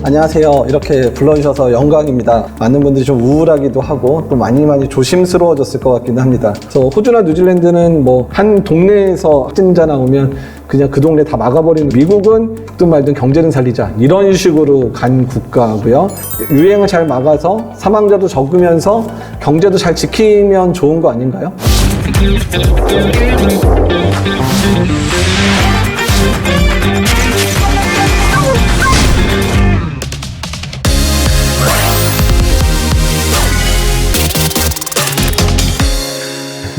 안녕하세요. 이렇게 불러주셔서 영광입니다. 많은 분들이 좀 우울하기도 하고 또 많이 조심스러워졌을 것 같기도 합니다. 그래서 호주나 뉴질랜드는 뭐 한 동네에서 확진자 나오면 그냥 그 동네 다 막아버리는, 미국은 듣든 말든 경제는 살리자 이런 식으로 간 국가고요. 유행을 잘 막아서 사망자도 적으면서 경제도 잘 지키면 좋은 거 아닌가요?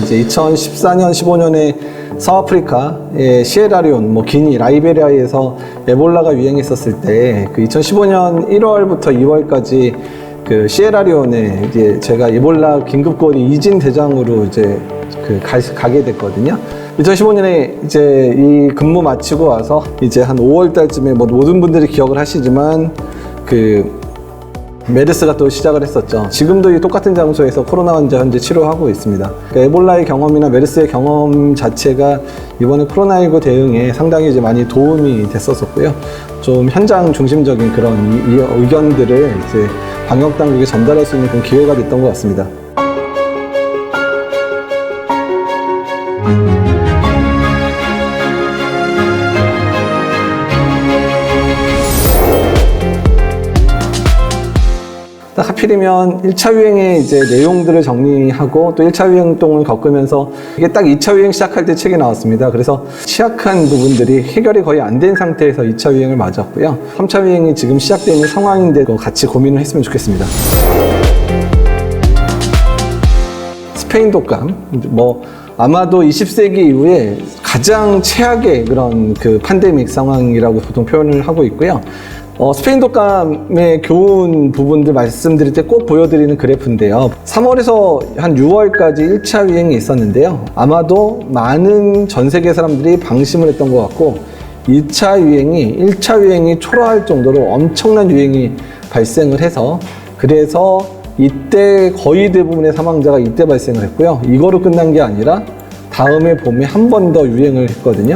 이제 2014년, 15년에 서아프리카의 시에라리온, 기니, 라이베리아에서 에볼라가 유행했었을 때, 그 2015년 1월부터 2월까지 그 시에라리온에 이제 제가 에볼라 긴급거리 이진 대장으로 이제 가게 됐거든요. 2015년에 이제 이 근무 마치고 와서 이제 한 5월 달쯤에 모든 분들이 기억을 하시지만 메르스가 또 시작을 했었죠. 지금도 이 똑같은 장소에서 코로나 환자 현재 치료하고 있습니다. 그러니까 에볼라의 경험이나 메르스의 경험 자체가 이번에 코로나19 대응에 상당히 이제 많이 도움이 됐었고요. 좀 현장 중심적인 그런 의견들을 이제 방역 당국에 전달할 수 있는 그런 기회가 됐던 것 같습니다. 하필이면 1차 유행의 이제 내용들을 정리하고 또 1차 유행동을 겪으면서 이게 딱 2차 유행 시작할 때 책이 나왔습니다. 그래서 취약한 부분들이 해결이 거의 안 된 상태에서 2차 유행을 맞았고요. 3차 유행이 지금 시작되는 상황인데 같이 고민을 했으면 좋겠습니다. 스페인 독감, 아마도 20세기 이후에 가장 최악의 그런 팬데믹 상황이라고 보통 표현을 하고 있고요. 스페인 독감의 교훈 부분들 말씀드릴 때 꼭 보여드리는 그래프인데요. 3월에서 한 6월까지 1차 유행이 있었는데요. 아마도 많은 전 세계 사람들이 방심을 했던 것 같고 1차 유행이 초래할 정도로 엄청난 유행이 발생을 해서 그래서 이때 거의 대부분의 사망자가 이때 발생을 했고요. 이거로 끝난 게 아니라 다음에 봄에 한 번 더 유행을 했거든요.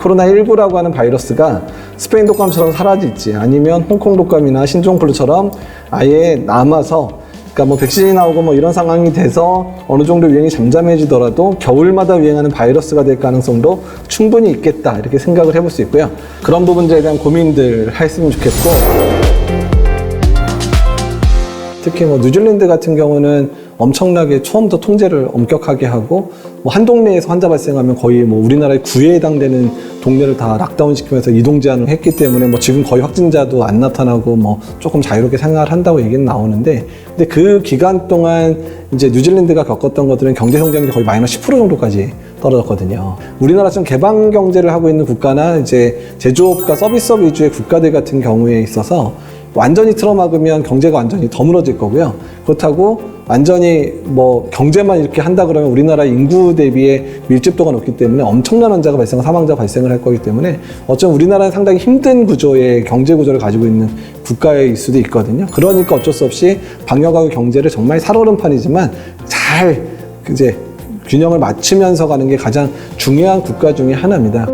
코로나19라고 하는 바이러스가 스페인 독감처럼 사라질지 아니면 홍콩 독감이나 신종플루처럼 아예 남아서 백신이 나오고 이런 상황이 돼서 어느 정도 유행이 잠잠해지더라도 겨울마다 유행하는 바이러스가 될 가능성도 충분히 있겠다 이렇게 생각을 해볼 수 있고요. 그런 부분들에 대한 고민들 했으면 좋겠고 특히 뉴질랜드 같은 경우는 엄청나게 처음부터 통제를 엄격하게 하고 한 동네에서 환자 발생하면 거의 우리나라의 구에 해당되는 동네를 다 락다운 시키면서 이동 제한을 했기 때문에 지금 거의 확진자도 안 나타나고 조금 자유롭게 생활을 한다고 얘기는 나오는데 근데 그 기간 동안 이제 뉴질랜드가 겪었던 것들은 경제 성장률이 거의 마이너스 10% 정도까지 떨어졌거든요. 우리나라처럼 개방 경제를 하고 있는 국가나 이제 제조업과 서비스업 위주의 국가들 같은 경우에 있어서 완전히 틀어막으면 경제가 완전히 더물어질 거고요. 그렇다고 완전히 경제만 이렇게 한다 그러면 우리나라 인구 대비의 밀집도가 높기 때문에 엄청난 환자가 사망자 발생을 할 거기 때문에 어쩌면 우리나라는 상당히 힘든 구조의 경제 구조를 가지고 있는 국가일 수도 있거든요. 그러니까 어쩔 수 없이 방역하고 경제를 정말 살얼음판이지만 잘 이제 균형을 맞추면서 가는 게 가장 중요한 국가 중에 하나입니다.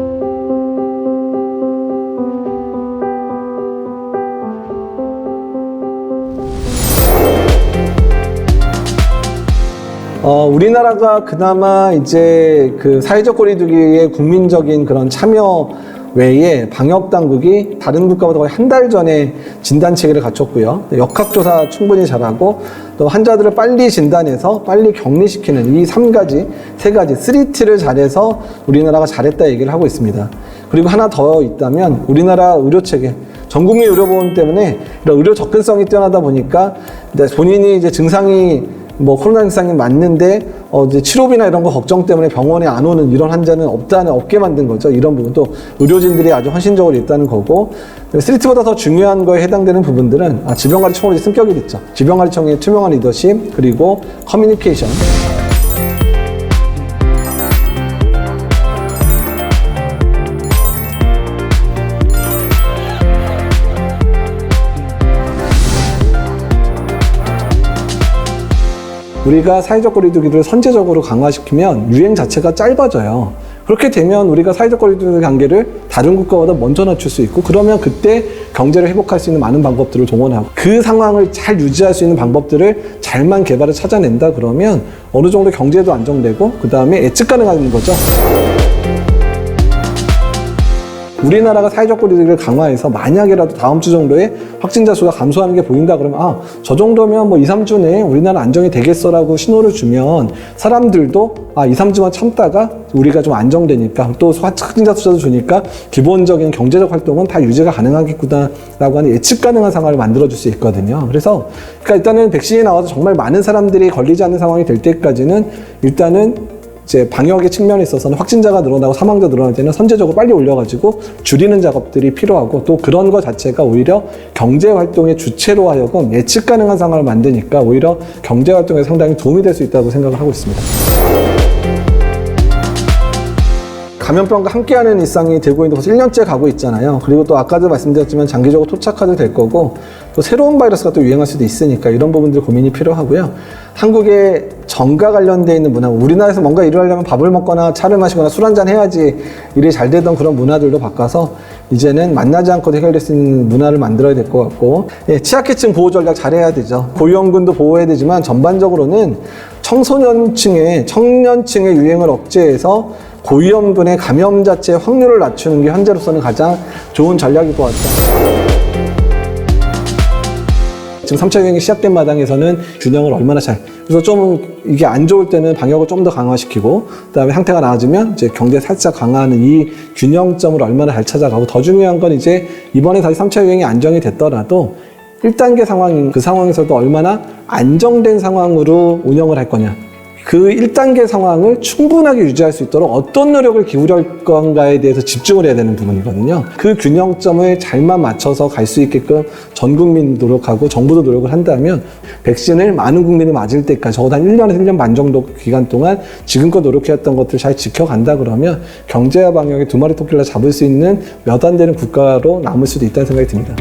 우리나라가 그나마 이제 사회적 거리두기의 국민적인 그런 참여 외에 방역 당국이 다른 국가보다 거의 한 달 전에 진단 체계를 갖췄고요. 역학조사 충분히 잘하고 또 환자들을 빨리 진단해서 빨리 격리시키는 이 3T를 잘해서 우리나라가 잘했다 얘기를 하고 있습니다. 그리고 하나 더 있다면 우리나라 의료체계 전국민 의료보험 때문에 이런 의료 접근성이 뛰어나다 보니까 본인이 이제 증상이 코로나 증상이 맞는데 이제 치료비나 이런 거 걱정 때문에 병원에 안 오는 이런 환자는 없게 만든 거죠. 이런 부분도 의료진들이 아주 헌신적으로 있다는 거고, 스트리트보다 더 중요한 거에 해당되는 부분들은 질병관리청으로 승격이 됐죠. 질병관리청의 투명한 리더십 그리고 커뮤니케이션. 우리가 사회적 거리두기를 선제적으로 강화시키면 유행 자체가 짧아져요. 그렇게 되면 우리가 사회적 거리두기 단계를 다른 국가보다 먼저 낮출 수 있고, 그러면 그때 경제를 회복할 수 있는 많은 방법들을 동원하고 그 상황을 잘 유지할 수 있는 방법들을 잘만 개발을 찾아낸다 그러면 어느 정도 경제도 안정되고 그 다음에 예측 가능한 거죠. 우리나라가 사회적 거리두기를 강화해서 만약에라도 다음 주 정도에 확진자 수가 감소하는 게 보인다 그러면 저 정도면 뭐 2, 3주 내에 우리나라 안정이 되겠어라고 신호를 주면 사람들도 2, 3주만 참다가 우리가 좀 안정되니까 또 확진자 숫자도 주니까 기본적인 경제적 활동은 다 유지가 가능하겠구나라고 하는 예측 가능한 상황을 만들어줄 수 있거든요. 그러니까 일단은 백신이 나와서 정말 많은 사람들이 걸리지 않는 상황이 될 때까지는 일단은 이제 방역의 측면에 있어서는 확진자가 늘어나고 사망자 늘어날 때는 선제적으로 빨리 올려가지고 줄이는 작업들이 필요하고, 또 그런 것 자체가 오히려 경제활동의 주체로 하여금 예측 가능한 상황을 만드니까 오히려 경제활동에 상당히 도움이 될 수 있다고 생각을 하고 있습니다. 감염병과 함께하는 일상이 되고 있는 것을 1년째 가고 있잖아요. 그리고 또 아까도 말씀드렸지만 장기적으로 토착화도 될 거고, 또 새로운 바이러스가 또 유행할 수도 있으니까 이런 부분들 고민이 필요하고요. 한국의 정과 관련되어 있는 문화, 우리나라에서 뭔가 일을 하려면 밥을 먹거나 차를 마시거나 술 한잔 해야지 일이 잘 되던 그런 문화들도 바꿔서 이제는 만나지 않고도 해결될 수 있는 문화를 만들어야 될 것 같고, 취약계층 보호 전략 잘해야 되죠. 고위험군도 보호해야 되지만 전반적으로는 청년층의 유행을 억제해서 고위험군의 감염 자체의 확률을 낮추는 게 현재로서는 가장 좋은 전략일 것 같다. 지금 3차 유행이 시작된 마당에서는 균형을 얼마나 그래서 좀 이게 안 좋을 때는 방역을 좀 더 강화시키고, 그다음에 상태가 나아지면 이제 경제 살짝 강화하는 이 균형점을 얼마나 잘 찾아가고, 더 중요한 건 이제 이번에 다시 3차 유행이 안정이 됐더라도 1단계 상황인 그 상황에서도 얼마나 안정된 상황으로 운영을 할 거냐. 그 1단계 상황을 충분하게 유지할 수 있도록 어떤 노력을 기울일 건가에 대해서 집중을 해야 되는 부분이거든요. 그 균형점을 잘만 맞춰서 갈 수 있게끔 전 국민 노력하고 정부도 노력을 한다면 백신을 많은 국민이 맞을 때까지 적어도 한 1년에서 1년 반 정도 기간 동안 지금껏 노력해왔던 것들 잘 지켜간다 그러면 경제와 방역의 두 마리 토끼를 잡을 수 있는 몇 안 되는 국가로 남을 수도 있다는 생각이 듭니다.